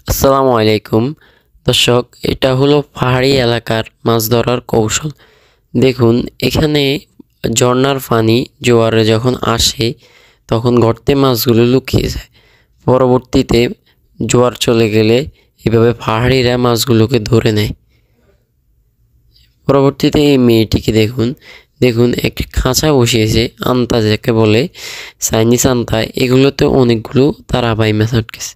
আসসালামু আলাইকুম দর্শক, এটা হলো পাহাড়ি এলাকার মাছ ধরার কৌশল। দেখুন, এখানে ঝর্ণার পানি জোয়ারে যখন আসে তখন গর্তে মাছগুলো লুকিয়ে যায়। পরবর্তীতে জোয়ার চলে গেলে এভাবে পাহাড়িরা মাছগুলোকে ধরে নেয়। পরবর্তীতে এই মেয়েটিকে দেখুন দেখুন একটি খাঁচা বসিয়েছে, আন্তা যাকে বলে, চাইনিজ আন্তা। এগুলোতে অনেকগুলো তারাবাই মাছ আটকেছে।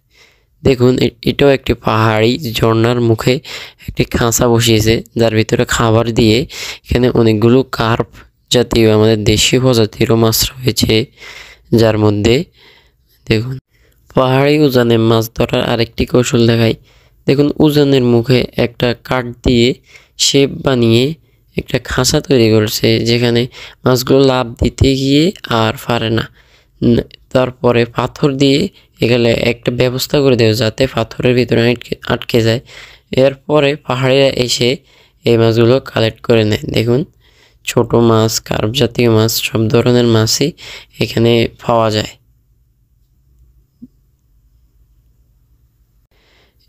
দেখুন, এটাও একটি পাহাড়ি ঝর্ণার মুখে একটি খাঁচা বসিয়েছে, যার ভিতরে খাবার দিয়ে এখানে অনেকগুলো কার্প জাতীয় আমাদের দেশীয় প্রজাতিরও মাছ রয়েছে। যার মধ্যে দেখুন, পাহাড়ি উজানে মাছ ধরার আরেকটি কৌশল দেখাই। দেখুন, উজানের মুখে একটা কাঠ দিয়ে শেপ বানিয়ে একটা খাঁচা তৈরি করেছে, যেখানে মাছগুলো লাফ দিতে গিয়ে আর পারে না। তারপরে পাথর দিয়ে এখানে একটা ব্যবস্থা করে দেবে যাতে পাথরের ভিতরে আটকে যায়। এরপরে পাহাড়িরা এসে এই মাছগুলো কালেক্ট করে নেয়। দেখুন, ছোট মাছ, কার্প জাতীয় মাছ, সব ধরনের মাছই এখানে পাওয়া যায়।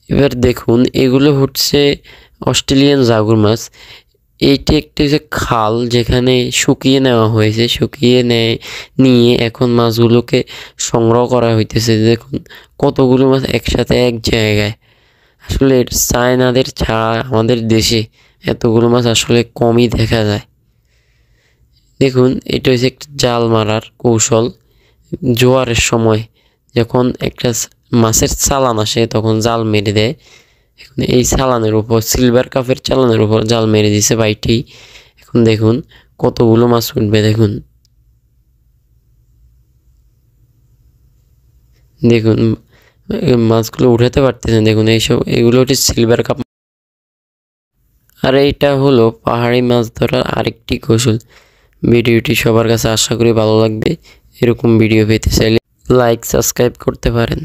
এবার দেখুন, এগুলো হচ্ছে অস্ট্রেলিয়ান জাগুর মাছ। এইটি একটি যে খাল, যেখানে শুকিয়ে নেওয়া হয়েছে, নিয়ে এখন মাছগুলোকে সংগ্রহ করা হইতেছে। দেখুন, কতগুলো মাছ একসাথে এক জায়গায়। আসলে চায়নাদের ছাড়া আমাদের দেশে এতগুলো মাছ আসলে কমই দেখা যায়। দেখুন, এটা হচ্ছে একটা জাল মারার কৌশল। জোয়ারের সময় যখন একটা মাছের চালান আসে তখন জাল মেরে দেয়। এখন এই চালানের উপর, সিলভার কাপের চালানের উপর জাল মেরে দিছে ভাইটি। এখন দেখুন কতগুলো মাছ উঠবে। দেখুন দেখুন মাছগুলো উঠাতে পারতেছেন। দেখুন, এগুলো হচ্ছে সিলভার কাপ। আর এইটা হলো পাহাড়ি মাছ ধরার আরেকটি কৌশল। ভিডিওটি সবার কাছে আশা করি ভালো লাগবে। এরকম ভিডিও পেতে চাইলে লাইক, সাবস্ক্রাইব করতে পারেন।